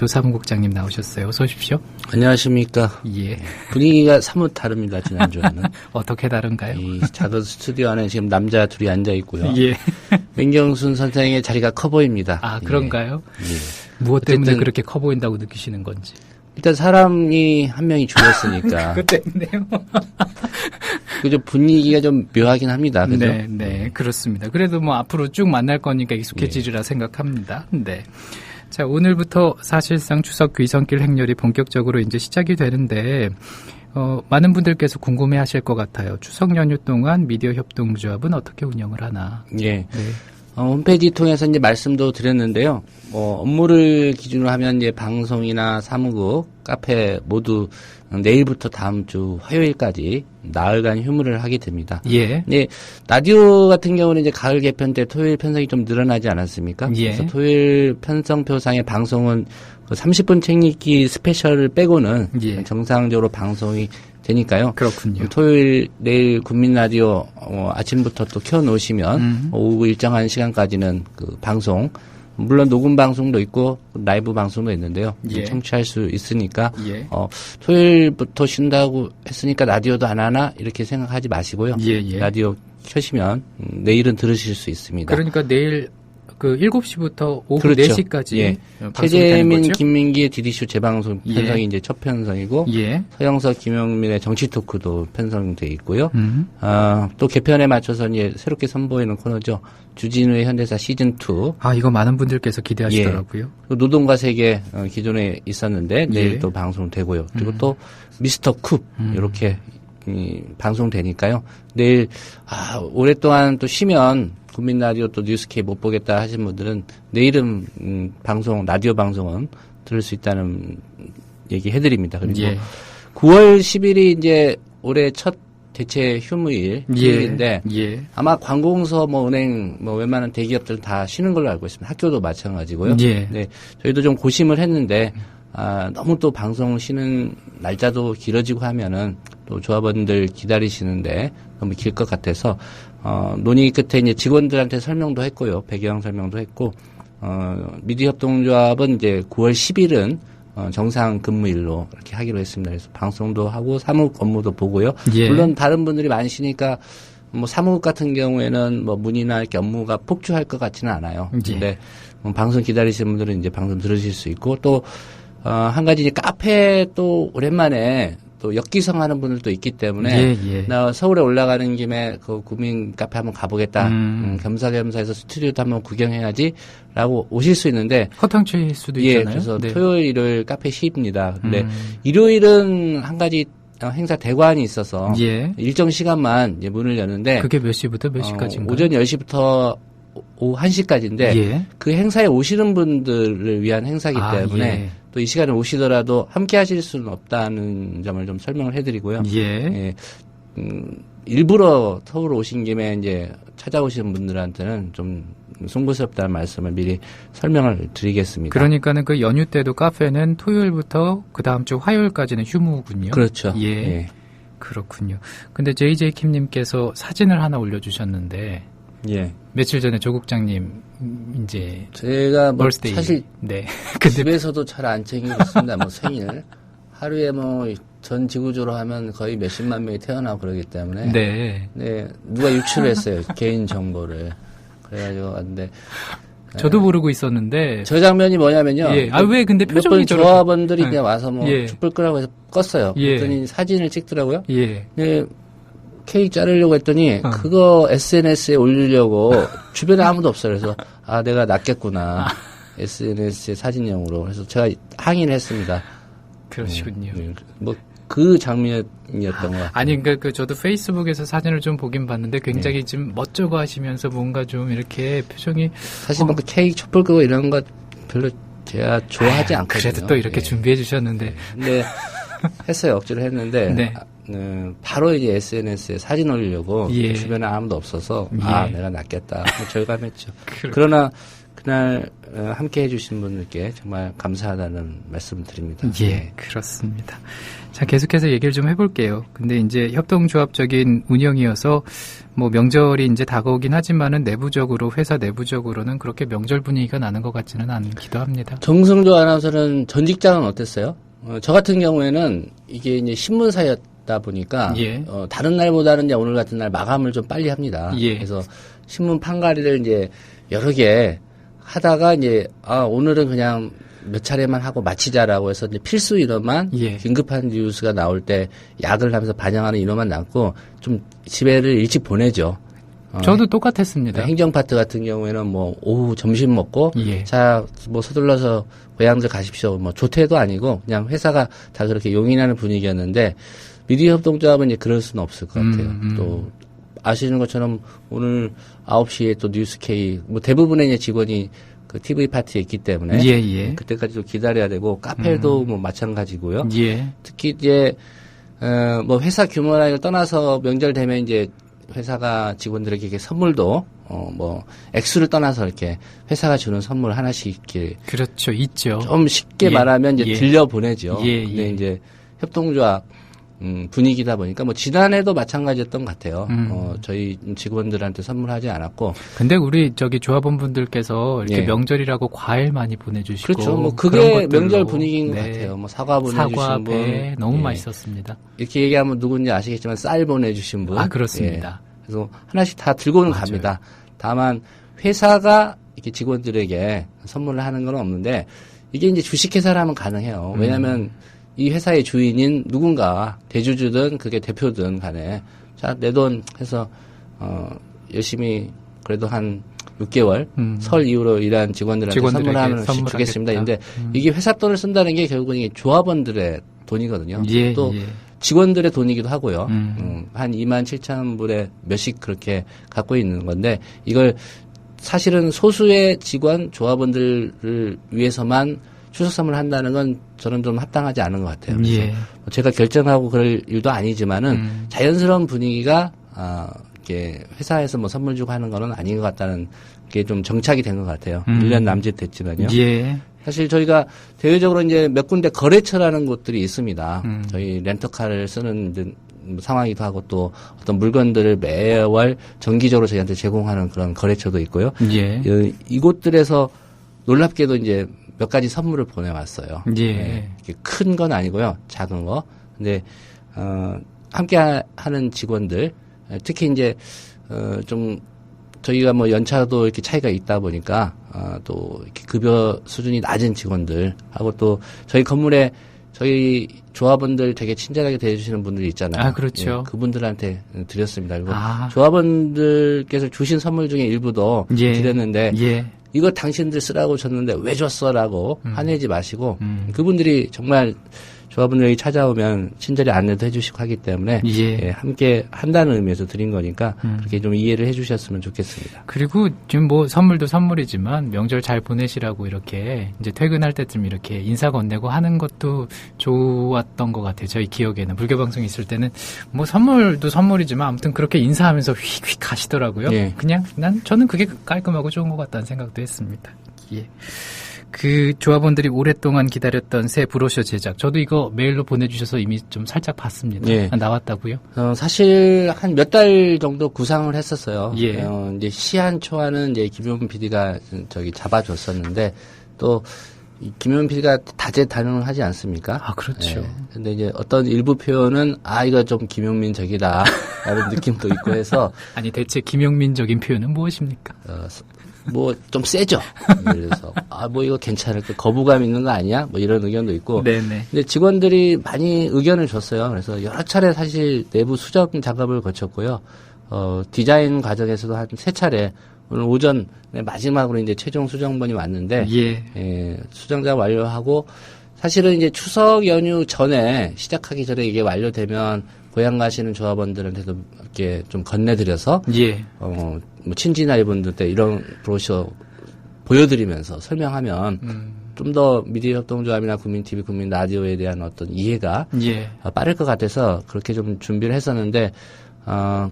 사무국장님 나오셨어요. 어서 오십시오. 안녕하십니까. 예. 분위기가 사뭇 다릅니다, 지난주에는. 어떻게 다른가요? 이 작은 스튜디오 안에 지금 남자 둘이 앉아 있고요. 예. 민경순 선생의 자리가 커 보입니다. 아, 그런가요? 예. 무엇 때문에 그렇게 커 보인다고 느끼시는 건지. 일단 사람이 한 명이 줄였으니까. 그것 때문에요? 그죠, 분위기가 좀 묘하긴 합니다. 그죠? 네, 그렇습니다. 그래도 뭐 앞으로 쭉 만날 거니까 익숙해지리라 생각합니다. 네. 자, 오늘부터 사실상 추석 귀성길 행렬이 본격적으로 이제 시작이 되는데, 많은 분들께서 궁금해 하실 것 같아요. 추석 연휴 동안 미디어 협동조합은 어떻게 운영을 하나. 예. 네. 홈페이지 통해서 이제 말씀도 드렸는데요. 업무를 기준으로 하면 이제 방송이나 사무국, 카페 모두 내일부터 다음 주 화요일까지 나흘간 휴무를 하게 됩니다. 예. 네, 라디오 같은 경우는 이제 가을 개편 때 토요일 편성이 좀 늘어나지 않았습니까? 예. 그래서 토요일 편성표상의 방송은 그 30분 책 읽기 스페셜을 빼고는 예. 정상적으로 방송이 되니까요. 그렇군요. 토요일 내일 국민 라디오 아침부터 또 켜놓으시면 오후 일정한 시간까지는 그 방송, 물론 녹음 방송도 있고 라이브 방송도 있는데요. 예. 청취할 수 있으니까 예. 토요일부터 쉰다고 했으니까 라디오도 안 하나 이렇게 생각하지 마시고요. 예. 라디오 켜시면 내일은 들으실 수 있습니다. 그러니까 내일 그 7시부터 오후 그렇죠. 4시까지 예. 방송이 되는 최재민, 거죠? 김민기의 디디쇼 재방송 편성이 예. 이제 첫 편성이고 예. 서영석, 김용민의 정치 토크도 편성돼 있고요. 또 개편에 맞춰서 이제 새롭게 선보이는 코너죠. 주진우의 현대사 시즌 2. 아, 이거 많은 분들께서 기대하시더라고요. 예. 노동과 세계 기존에 있었는데 내일 예. 또 방송되고요. 그리고 또 미스터 쿱 이렇게 방송되니까요. 내일 오랫동안 또 쉬면 국민 라디오 또 뉴스케이 못 보겠다 하신 분들은 내일은 방송 라디오 방송은 들을 수 있다는 얘기 해드립니다. 그리고 예. 9월 10일이 이제 올해 첫 대체 휴무일인데 예. 아마 관공서 은행 웬만한 대기업들은 다 쉬는 걸로 알고 있습니다. 학교도 마찬가지고요. 예. 네, 저희도 좀 고심을 했는데 너무 또 방송 쉬는 날짜도 길어지고 하면은 또 조합원들 기다리시는데 너무 길 것 같아서 논의 끝에 이제 직원들한테 설명도 했고요. 배경 설명도 했고 미디어 협동조합은 이제 9월 10일은 정상 근무일로 이렇게 하기로 했습니다. 그래서 방송도 하고 사무국 업무도 보고요. 예. 물론 다른 분들이 많이 쉬니까 사무국 같은 경우에는 문이나 이렇게 업무가 폭주할 것 같지는 않아요. 예. 근데 방송 기다리시는 분들은 이제 방송 들으실 수 있고 또 한 가지 이제 카페 또 오랜만에 또 역기성하는 분들도 있기 때문에 예. 나 서울에 올라가는 김에 그 국민 카페 한번 가보겠다. 겸사겸사해서 스튜디오도 한번 구경해야지라고 오실 수 있는데 허탕치일 수도 예, 있잖아요. 그래서 네. 토요일, 일요일 카페 쉬입니다. 근데 일요일은 한 가지 행사 대관이 있어서 예. 일정 시간만 이제 문을 여는데 그게 몇 시부터 몇 시까지인가요? 오전 10시부터 오후 1시까지인데 예. 그 행사에 오시는 분들을 위한 행사이기 때문에 예. 또 이 시간에 오시더라도 함께 하실 수는 없다는 점을 좀 설명을 해드리고요. 예. 일부러 서울 오신 김에 이제 찾아오시는 분들한테는 좀 송구스럽다는 말씀을 미리 설명을 드리겠습니다. 그러니까는 그 연휴 때도 카페는 토요일부터 그 다음 주 화요일까지는 휴무군요. 그렇죠. 예. 그렇군요. 근데 JJ 킴님께서 사진을 하나 올려주셨는데 예. 며칠 전에 조 국장님 이제 제가 벌스데이. 사실 네. 집에서도 잘 안 챙기고 있습니다. 생일 하루에 전 지구적으로 하면 거의 몇십만 명이 태어나고 그러기 때문에 네. 누가 유출을 했어요. 개인 정보를. 그래가지고 근데 저도 모르고 있었는데 저 장면이 뭐냐면요. 예. 왜 근데 몇 표정이 번 저렇게 조합원들이 그냥 와서 예. 촛불 끄라고 해서 껐어요. 예. 그랬더니 사진을 찍더라고요. 예. 네, 케이크 자르려고 했더니 그거 SNS에 올리려고 주변에 아무도 없어요. 그래서 내가 낚였구나. SNS에 사진용으로. 그래서 제가 항의를 했습니다. 그러시군요. 그 장면이었던 것 같아요. 아니, 그러니까 저도 페이스북에서 사진을 좀 보긴 봤는데 굉장히 좀 멋쩍어 하시면서 뭔가 좀 이렇게 표정이. 사실 케이크 촛불 끄고 이런 거 별로 제가 좋아하지 않거든요. 그래도 또 이렇게 준비해 주셨는데. 근데 했어요. 억지로 했는데. 네. 바로 이제 SNS에 사진 올리려고 예. 주변에 아무도 없어서 예. 내가 낚였다. 절감했죠. 그러나 그날 함께 해주신 분들께 정말 감사하다는 말씀을 드립니다. 예, 그렇습니다. 자, 계속해서 얘기를 좀 해볼게요. 근데 이제 협동조합적인 운영이어서 뭐 명절이 이제 다가오긴 하지만은 내부적으로, 회사 내부적으로는 그렇게 명절 분위기가 나는 것 같지는 않기도 합니다. 정승조 아나운서는 전 직장은 어땠어요? 저 같은 경우에는 이게 이제 신문사였다 보니까 예. 다른 날보다는 이제 오늘 같은 날 마감을 좀 빨리 합니다. 예. 그래서 신문 판가리를 이제 여러 개 하다가 이제 오늘은 그냥 몇 차례만 하고 마치자라고 해서 이제 필수 인원만 예. 긴급한 뉴스가 나올 때 약을 하면서 반영하는 인원만 남고 좀 집에를 일찍 보내죠. 저도 똑같았습니다. 행정 파트 같은 경우에는 뭐 오후 점심 먹고 예. 자 뭐 서둘러서 고향들 가십시오. 뭐 조퇴도 아니고 그냥 회사가 다 그렇게 용인하는 분위기였는데 미디어 협동조합은 이제 그럴 수는 없을 것 같아요. 또 아시는 것처럼 오늘 9시에 또 뉴스K 뭐 대부분의 이제 직원이 그 TV 파티에 있기 때문에 예. 그때까지 좀 기다려야 되고 카페도 뭐 마찬가지고요. 예. 특히 이제 뭐 회사 규모나 이걸 떠나서 명절 되면 이제 회사가 직원들에게 이렇게 선물도 뭐 액수를 떠나서 이렇게 회사가 주는 선물 하나씩 이렇게 그렇죠, 있죠. 좀 쉽게 예. 말하면 이제 예. 들려 보내죠. 예. 근데 이제 협동조합 분위기다 보니까 뭐 지난해도 마찬가지였던 것 같아요. 저희 직원들한테 선물하지 않았고. 근데 우리 저기 조합원분들께서 이렇게 예. 명절이라고 과일 많이 보내주시고 그렇죠. 뭐 그런 그게 것들로. 명절 분위기인 것 네. 같아요. 뭐 사과 보내주신 사과, 분, 배 너무 예. 맛있었습니다. 이렇게 얘기하면 누군지 아시겠지만 쌀 보내주신 분. 아, 그렇습니다. 예. 그래서 하나씩 다 들고는 맞아요. 갑니다. 다만 회사가 이렇게 직원들에게 선물을 하는 건 없는데 이게 이제 주식회사라면 가능해요. 왜냐하면 이 회사의 주인인 누군가 대주주든 그게 대표든 간에 자, 내 돈 해서 열심히 그래도 한 6개월 설 이후로 일한 직원들한테 선물하면 주겠습니다. 근데 이게 회사 돈을 쓴다는 게 결국은 이게 조합원들의 돈이거든요. 예, 또 예. 직원들의 돈이기도 하고요. 한 2만 7천 불에 몇씩 그렇게 갖고 있는 건데 이걸 사실은 소수의 직원 조합원들을 위해서만 추석 선물을 한다는 건 저는 좀 합당하지 않은 것 같아요. 그래서 예. 제가 결정하고 그럴 일도 아니지만은 자연스러운 분위기가 이렇게 회사에서 뭐 선물 주고 하는 거는 아닌 것 같다는 게 좀 정착이 된 것 같아요. 1년 남짓 됐지만요. 예. 사실 저희가 대외적으로 이제 몇 군데 거래처라는 곳들이 있습니다. 저희 렌터카를 쓰는 상황이기도 하고 또 어떤 물건들을 매월 정기적으로 저희한테 제공하는 그런 거래처도 있고요. 예. 이곳들에서 놀랍게도 이제 몇 가지 선물을 보내왔어요. 예. 큰 건 아니고요. 작은 거. 근데, 함께 하는 직원들, 특히 이제, 좀, 저희가 뭐 연차도 이렇게 차이가 있다 보니까, 또 이렇게 급여 수준이 낮은 직원들하고 또 저희 건물에 저희 조합원들 되게 친절하게 대해주시는 분들이 있잖아요. 아, 그렇죠. 예, 그분들한테 드렸습니다. 그리고 아. 조합원들께서 주신 선물 중에 일부도 예. 드렸는데, 예. 이거 당신들 쓰라고 줬는데 왜 줬어라고 화내지 마시고 그분들이 정말 조합원들이 찾아오면 친절히 안내도 해주시고 하기 때문에 예. 함께 한다는 의미에서 드린 거니까 그렇게 좀 이해를 해주셨으면 좋겠습니다. 그리고 지금 뭐 선물도 선물이지만 명절 잘 보내시라고 이렇게 이제 퇴근할 때쯤 이렇게 인사 건네고 하는 것도 좋았던 것 같아요. 저희 기억에는 불교방송 있을 때는 뭐 선물도 선물이지만 아무튼 그렇게 인사하면서 휙휙 가시더라고요. 예. 그냥 저는 그게 깔끔하고 좋은 것 같다는 생각도 했습니다. 예. 그 조합원들이 오랫동안 기다렸던 새 브로셔 제작. 저도 이거 메일로 보내주셔서 이미 좀 살짝 봤습니다. 예. 나왔다고요? 사실 한 몇 달 정도 구상을 했었어요. 예. 이제 시한 초안은 이제 김용민 PD가 저기 잡아줬었는데 또 김용민 PD가 다재다능을 하지 않습니까? 아, 그렇죠. 예. 근데 이제 어떤 일부 표현은 이거 좀 김용민적이다 라는 느낌도 있고 해서 아니 대체 김용민적인 표현은 무엇입니까? 뭐 좀 세죠. 그래서 뭐 이거 괜찮을 까 거부감 있는 거 아니야? 뭐 이런 의견도 있고. 네네. 근데 직원들이 많이 의견을 줬어요. 그래서 여러 차례 사실 내부 수정 작업을 거쳤고요. 디자인 과정에서도 한 3차례 오늘 오전에 마지막으로 이제 최종 수정본이 왔는데 예. 수정 작업 완료하고 사실은 이제 추석 연휴 전에 시작하기 전에 이게 완료되면 고향 가시는 조합원들한테도 이렇게 좀 건네드려서 예. 뭐 친지나 이분들 때 이런 브로셔 보여드리면서 설명하면 좀 더 미디어 협동조합이나 국민TV, 국민라디오에 대한 어떤 이해가 예. 빠를 것 같아서 그렇게 좀 준비를 했었는데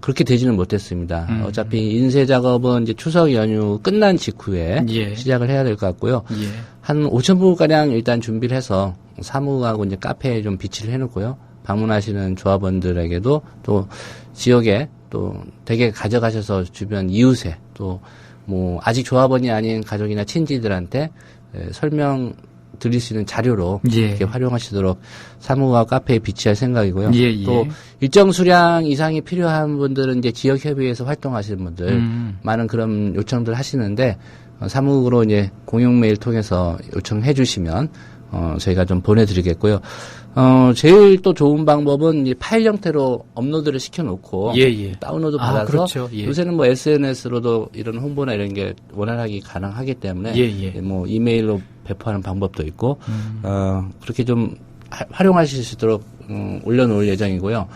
그렇게 되지는 못했습니다. 어차피 인쇄 작업은 이제 추석 연휴 끝난 직후에 예. 시작을 해야 될 것 같고요. 예. 한 5,000부 가량 일단 준비를 해서 사무하고 이제 카페에 좀 비치를 해놓고요. 방문하시는 조합원들에게도 또 지역에 또 되게 가져가셔서 주변 이웃에 또 뭐 아직 조합원이 아닌 가족이나 친지들한테 설명 드릴 수 있는 자료로 예. 이렇게 활용하시도록 사무와 카페에 비치할 생각이고요. 예, 예. 또 일정 수량 이상이 필요한 분들은 이제 지역협의회에서 활동하시는 분들 많은 그런 요청들 하시는데 사무국으로 이제 공용 메일 통해서 요청해 주시면 저희가 좀 보내드리겠고요. 제일 또 좋은 방법은 이제 파일 형태로 업로드를 시켜놓고 예, 예. 다운로드 받아서 그렇죠. 예. 요새는 뭐 SNS로도 이런 홍보나 이런 게 원활하게 가능하기 때문에 예, 예. 뭐 이메일로 배포하는 방법도 있고 그렇게 좀 활용하실 수 있도록 올려놓을 예정이고요.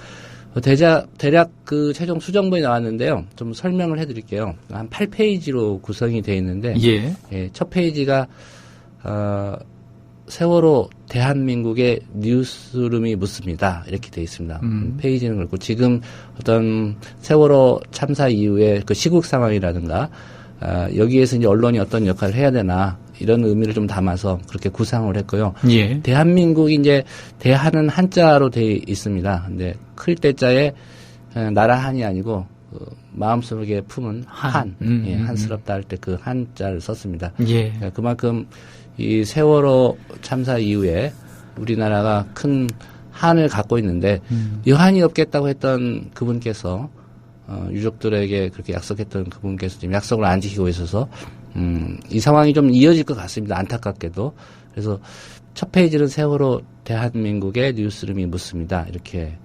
대략 그 최종 수정본이 나왔는데요. 좀 설명을 해드릴게요. 한 8페이지로 구성이 되어 있는데 예. 첫 페이지가 세월호 대한민국의 뉴스룸이 묻습니다. 이렇게 되어 있습니다. 페이지는 그렇고 지금 어떤 세월호 참사 이후에 그 시국 상황이라든가 여기에서 이제 언론이 어떤 역할을 해야 되나 이런 의미를 좀 담아서 그렇게 구상을 했고요. 예. 대한민국이 이제 대한은 한자로 되어 있습니다. 근데 클 때자에 나라 한이 아니고 마음속에 품은 한, 한스럽다 할 때 그 한자를 썼습니다. 예. 그만큼 이 세월호 참사 이후에 우리나라가 큰 한을 갖고 있는데 여한이 없겠다고 했던 그분께서 유족들에게 그렇게 약속했던 그분께서 지금 약속을 안 지키고 있어서 이 상황이 좀 이어질 것 같습니다. 안타깝게도. 그래서 첫 페이지는 세월호 대한민국의 뉴스룸이 묻습니다. 이렇게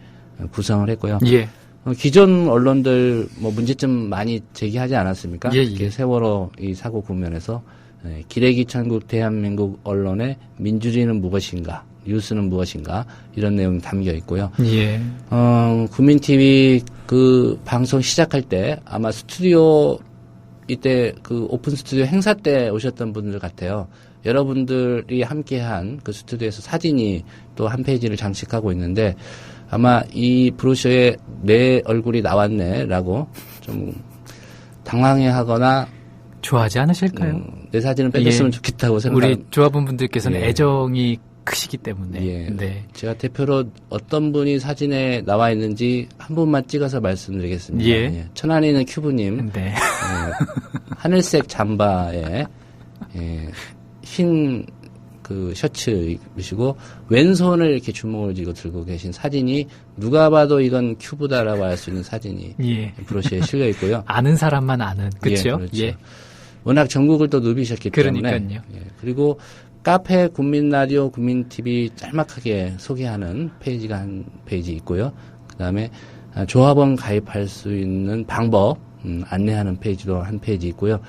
구성을 했고요. 예. 기존 언론들 뭐 문제점 많이 제기하지 않았습니까? 예, 이렇게 세월호 이 사고 국면에서 기레기 천국 대한민국 언론의 민주주의는 무엇인가, 뉴스는 무엇인가 이런 내용이 담겨 있고요. 예. 국민TV 그 방송 시작할 때 아마 스튜디오 이때 그 오픈 스튜디오 행사 때 오셨던 분들 같아요. 여러분들이 함께한 그 스튜디오에서 사진이 또 한 페이지를 장식하고 있는데 아마 이 브로셔에 내 얼굴이 나왔네라고 좀 당황해하거나 좋아하지 않으실까요? 내 사진을 빼줬으면 좋겠다고 생각합니다. 우리 조합원분들께서는 예. 애정이 크시기 때문에. 예. 네. 제가 대표로 어떤 분이 사진에 나와 있는지 한 분만 찍어서 말씀드리겠습니다. 예. 천안에 있는 큐브님. 네. 하늘색 잠바에 흰 그 셔츠 입으시고 왼손을 이렇게 주먹을 쥐고 들고 계신 사진이 누가 봐도 이건 큐브다라고 알 수 있는 사진이 예. 브로셔에 실려 있고요. 아는 사람만 아는. 그렇죠? 예, 그렇죠. 워낙 전국을 또 누비셨기 때문에. 그러니까요. 예, 그리고 카페 국민라디오 국민TV 짤막하게 소개하는 페이지가 한 페이지 있고요. 그다음에 조합원 가입할 수 있는 방법 안내하는 페이지도 한 페이지 있고요.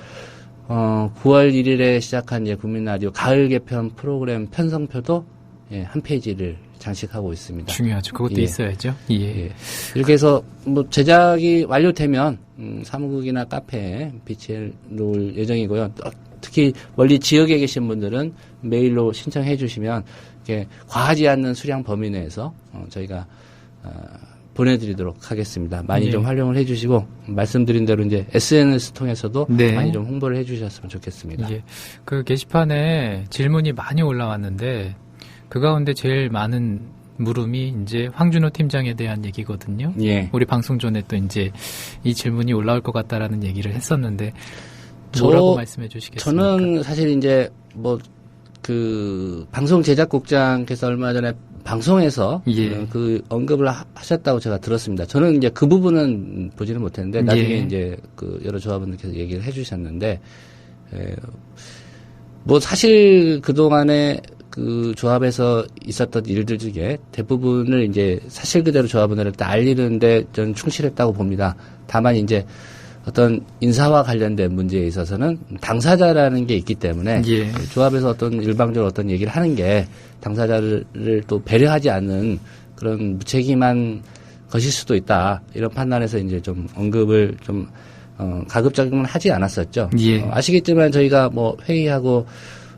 9월 1일에 시작한 이제 국민라디오 가을 개편 프로그램 편성표도 한 페이지를 장식하고 있습니다. 중요하죠. 그것도 예. 있어야죠. 예. 예. 이렇게 해서 뭐 제작이 완료되면 사무국이나 카페에 비치해 놓을 예정이고요. 특히 멀리 지역에 계신 분들은 메일로 신청해 주시면 이렇게 과하지 않는 수량 범위 내에서 저희가 보내드리도록 하겠습니다. 많이 네. 좀 활용을 해주시고 말씀드린 대로 이제 SNS 통해서도 네. 많이 좀 홍보를 해주셨으면 좋겠습니다. 예. 그 게시판에 질문이 많이 올라왔는데 그 가운데 제일 많은 물음이 이제 황준호 팀장에 대한 얘기거든요. 예. 우리 방송 전에 또 이제 이 질문이 올라올 것 같다라는 얘기를 했었는데 뭐라고 말씀해 주시겠습니까? 저는 사실 이제 뭐 그 방송 제작국장께서 얼마 전에 방송에서 예. 그 언급을 하셨다고 제가 들었습니다. 저는 이제 그 부분은 보지는 못했는데 나중에 예. 이제 그 여러 조합원들께서 얘기를 해주셨는데 뭐 사실 그 동안에 그 조합에서 있었던 일들 중에 대부분을 이제 사실 그대로 조합원들한테 알리는데 저는 충실했다고 봅니다. 다만 이제 어떤 인사와 관련된 문제에 있어서는 당사자라는 게 있기 때문에 예. 조합에서 어떤 일방적으로 어떤 얘기를 하는 게 당사자를 또 배려하지 않는 그런 무책임한 것일 수도 있다. 이런 판단에서 이제 좀 언급을 좀 가급적이면 하지 않았었죠. 예. 아시겠지만 저희가 뭐 회의하고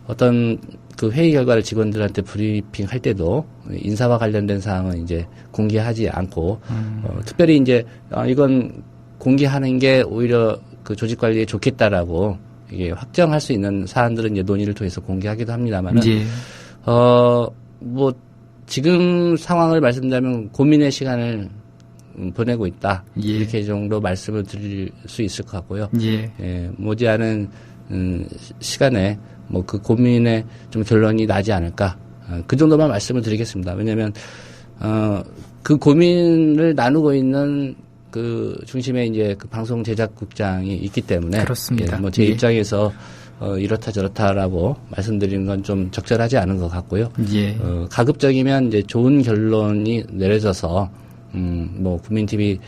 어떤 그 회의 결과를 직원들한테 브리핑 할 때도 인사와 관련된 사항은 이제 공개하지 않고 특별히 이제 이건 공개하는 게 오히려 그 조직 관리에 좋겠다라고 이게 확정할 수 있는 사안들은 이제 논의를 통해서 공개하기도 합니다만은 예. 뭐 지금 상황을 말씀드리면 고민의 시간을 보내고 있다. 예. 이렇게 정도 말씀을 드릴 수 있을 것 같고요. 예. 예, 머지않은 시간에 뭐 그 고민의 좀 결론이 나지 않을까. 그 정도만 말씀을 드리겠습니다. 왜냐하면 그 고민을 나누고 있는 그 중심에 이제 그 방송 제작국장이 있기 때문에 그렇습니다. 예, 뭐 제 예. 입장에서 이렇다 저렇다라고 말씀드리는 건 좀 적절하지 않은 것 같고요. 예. 가급적이면 이제 좋은 결론이 내려져서 뭐 국민 TV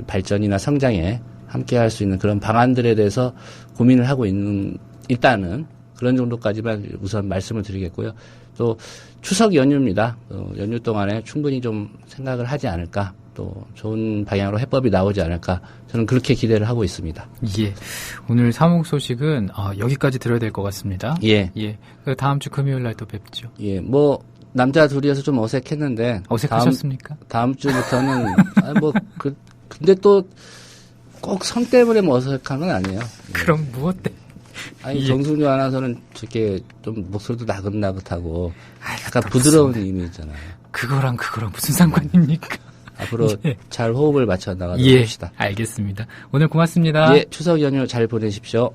발전이나 성장에 함께할 수 있는 그런 방안들에 대해서 고민을 하고 있는 일단은 그런 정도까지만 우선 말씀을 드리겠고요. 또 추석 연휴입니다. 연휴 동안에 충분히 좀 생각을 하지 않을까. 또 좋은 방향으로 해법이 나오지 않을까. 저는 그렇게 기대를 하고 있습니다. 예. 오늘 사목 소식은 여기까지 들어야 될 것 같습니다. 예. 예. 다음 주 금요일 날 또 뵙죠. 예. 뭐 남자 둘이어서 좀 어색했는데 어색하셨습니까? 다음 주부터는 근데 또 꼭 성 때문에 뭐 어색한 건 아니에요. 예. 그럼 무엇 때? 아니 예. 정승주 아나운서는 저렇게 좀 목소리도 나긋나긋하고 약간 또 부드러운 무슨, 이미 있잖아요. 그거랑 무슨 상관입니까? 앞으로 예. 잘 호흡을 맞춰 나가도록 예. 합시다. 알겠습니다. 오늘 고맙습니다. 예, 추석 연휴 잘 보내십시오.